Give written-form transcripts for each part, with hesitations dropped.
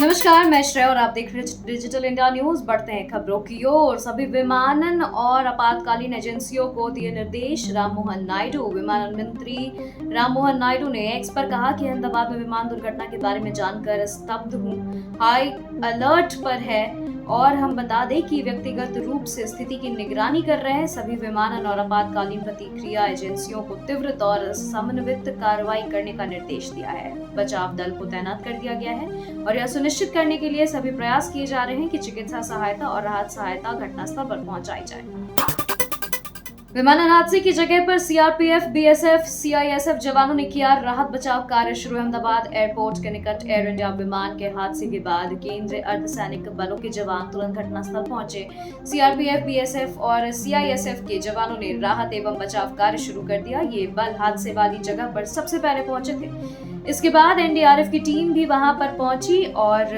नमस्कार, मैं श्रेया और आप देख रहे हैं डिजिटल इंडिया न्यूज। बढ़ते हैं खबरों की ओर। सभी विमानन और आपातकालीन एजेंसियों को दिए निर्देश। राम मोहन नायडू। विमानन मंत्री राम मोहन नायडू ने एक्स पर कहा कि अहमदाबाद में विमान दुर्घटना के बारे में जानकर स्तब्ध हूं, हाई अलर्ट पर है और हम बता दें कि व्यक्तिगत रूप से स्थिति की निगरानी कर रहे हैं। सभी विमानन और आपातकालीन प्रतिक्रिया एजेंसियों को तीव्र और समन्वित कार्रवाई करने का निर्देश दिया है। बचाव दल को तैनात कर दिया गया है और यह सुनिश्चित करने के लिए सभी प्रयास किए जा रहे हैं कि चिकित्सा सहायता और राहत सहायता घटनास्थल पर पहुंचाई जाए। विमानन हादसे की जगह पर सीआरपीएफ, बीएसएफ, सीआईएसएफ जवानों ने किया राहत बचाव कार्य शुरू। अहमदाबाद एयरपोर्ट के निकट एयर इंडिया विमान के हादसे के बाद केंद्रीय अर्धसैनिक बलों के जवान तुरंत घटनास्थल पहुंचे। सीआरपीएफ, बीएसएफ और सीआईएसएफ के जवानों ने राहत एवं बचाव कार्य शुरू कर दिया। ये बल हादसे वाली जगह पर सबसे पहले पहुंचे थे। इसके बाद एनडीआरएफ की टीम भी वहां पर पहुंची और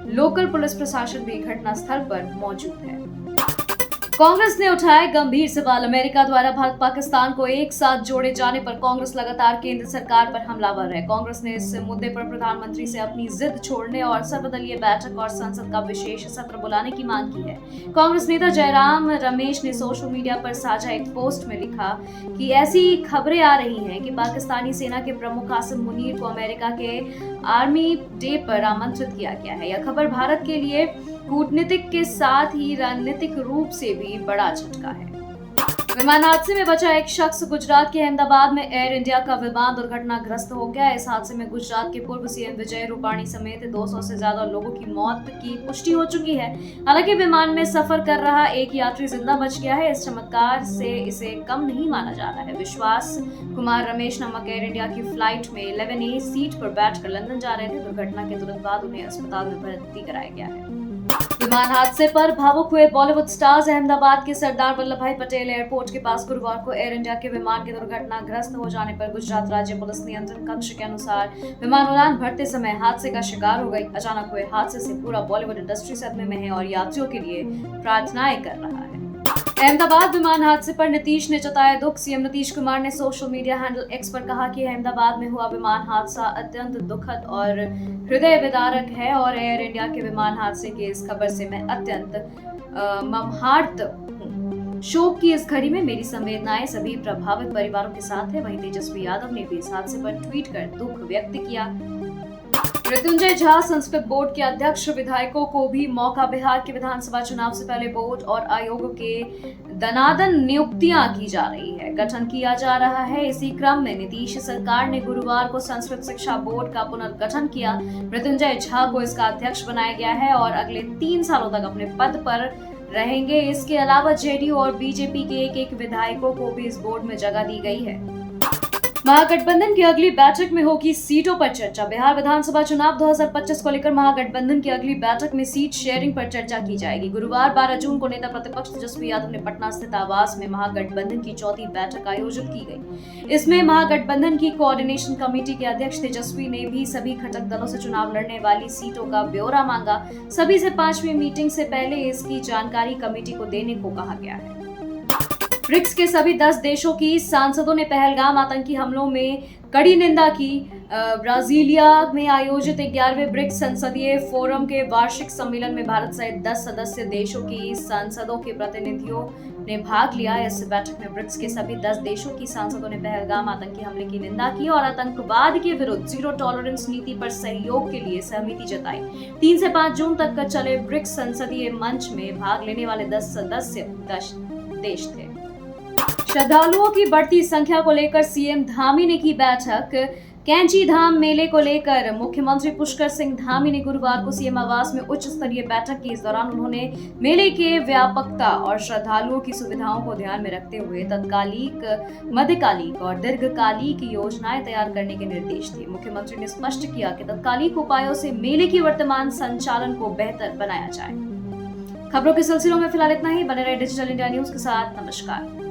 लोकल पुलिस प्रशासन भी घटनास्थल पर मौजूद है। कांग्रेस ने उठाए गंभीर सवाल। अमेरिका द्वारा भारत पाकिस्तान को एक साथ जोड़े जाने पर कांग्रेस लगातार केंद्र सरकार पर हमलावर है। कांग्रेस ने इस मुद्दे पर प्रधानमंत्री से अपनी जिद छोड़ने और सर्वदलीय बैठक और संसद का विशेष सत्र बुलाने की मांग की है। कांग्रेस नेता जयराम रमेश ने सोशल मीडिया पर साझा एक पोस्ट में लिखा कि ऐसी खबरें आ रही हैं कि पाकिस्तानी सेना के प्रमुख कासिम मुनीर को अमेरिका के आर्मी डे पर आमंत्रित किया गया है। यह खबर भारत के लिए कूटनीतिक के साथ ही रणनीतिक रूप से भी बड़ा झटका है। विमान हादसे में बचा एक शख्स। गुजरात के अहमदाबाद में एयर इंडिया का विमान दुर्घटनाग्रस्त हो गया। इस हादसे में गुजरात के पूर्व सीएम विजय रूपाणी समेत 200 से ज्यादा लोगों की मौत की पुष्टि हो चुकी है। हालांकि विमान में सफर कर रहा एक यात्री जिंदा बच गया है। इस चमत्कार से इसे कम नहीं माना जा रहा है। विश्वास कुमार रमेश नामक एयर इंडिया की फ्लाइट में 11A सीट पर बैठकर लंदन जा रहे थे। दुर्घटना के तुरंत बाद उन्हें अस्पताल में भर्ती कराया गया है। विमान हादसे पर भावुक हुए बॉलीवुड स्टार्स। अहमदाबाद के सरदार वल्लभ भाई पटेल एयरपोर्ट के पास गुरुवार को एयर इंडिया के विमान के दुर्घटनाग्रस्त हो जाने पर गुजरात राज्य पुलिस नियंत्रण कक्ष के अनुसार विमान उड़ान भरते समय हादसे का शिकार हो गई। अचानक हुए हादसे से पूरा बॉलीवुड इंडस्ट्री सदमे में है और यात्रियों के लिए प्रार्थनाएं कर रहा है। अहमदाबाद विमान हादसे पर नीतीश ने जताया दुख। सीएम नीतीश कुमार ने सोशल मीडिया हैंडल एक्स पर कहा कि अहमदाबाद में हुआ विमान हादसा अत्यंत दुखद और हृदय विदारक है और एयर इंडिया के विमान हादसे की इस खबर से मैं अत्यंत मर्माहत हूं। शोक की इस घड़ी में मेरी संवेदनाएं सभी प्रभावित परिवारों के साथ है। वहीं तेजस्वी यादव ने भी इस हादसे पर ट्वीट कर दुख व्यक्त किया। मृत्युंजय झा संस्कृत बोर्ड के अध्यक्ष। विधायकों को भी मौका। बिहार के विधानसभा चुनाव से पहले बोर्ड और आयोग के दनादन नियुक्तियां की जा रही है, गठन किया जा रहा है। इसी क्रम में नीतीश सरकार ने गुरुवार को संस्कृत शिक्षा बोर्ड का पुनर्गठन किया। मृत्युंजय झा को इसका अध्यक्ष बनाया गया है और अगले 3 सालों तक अपने पद पर रहेंगे। इसके अलावा जेडीयू और बीजेपी के एक विधायकों को भी इस बोर्ड में जगह दी गई है। महागठबंधन की अगली बैठक में होगी सीटों पर चर्चा। बिहार विधानसभा चुनाव 2025 को लेकर महागठबंधन की अगली बैठक में सीट शेयरिंग पर चर्चा की जाएगी। गुरुवार 12 जून को नेता प्रतिपक्ष तेजस्वी यादव ने पटना स्थित आवास में महागठबंधन की चौथी बैठक आयोजित की गई। इसमें महागठबंधन की कोऑर्डिनेशन कमेटी के अध्यक्ष तेजस्वी ने भी सभी घटक दलों से चुनाव लड़ने वाली सीटों का ब्यौरा मांगा। सभी से 5वीं मीटिंग से पहले इसकी जानकारी कमेटी को देने को कहा गया है। ब्रिक्स के सभी 10 देशों की सांसदों ने पहलगाम आतंकी हमलों में कड़ी निंदा की। ब्राजीलिया में आयोजित 11वें ब्रिक्स संसदीय फोरम के वार्षिक सम्मेलन में भारत सहित 10 सदस्य देशों की सांसदों के प्रतिनिधियों ने भाग लिया। इस बैठक में ब्रिक्स के सभी 10 देशों की सांसदों ने पहलगाम आतंकी हमले की निंदा की और आतंकवाद के विरुद्ध जीरो टॉलरेंस नीति पर सहयोग के लिए सहमति जताई। 3 से 5 जून तक चले ब्रिक्स संसदीय मंच में भाग लेने वाले 10 सदस्य देश थे। श्रद्धालुओं की बढ़ती संख्या को लेकर सीएम धामी ने की बैठक। कैंची धाम मेले को लेकर मुख्यमंत्री पुष्कर सिंह धामी ने गुरुवार को सीएम आवास में उच्च स्तरीय बैठक की। इस दौरान उन्होंने मेले के व्यापकता और श्रद्धालुओं की सुविधाओं को ध्यान में रखते हुए तत्कालिक, मध्यकालिक और दीर्घकालिक योजनाएं तैयार करने के निर्देश दिए। मुख्यमंत्री ने स्पष्ट किया कि तत्कालिक उपायों से मेले की वर्तमान संचालन को बेहतर बनाया जाए। खबरों के सिलसिलों में फिलहाल इतना ही। बने रहे डिजिटल इंडिया न्यूज के साथ। नमस्कार।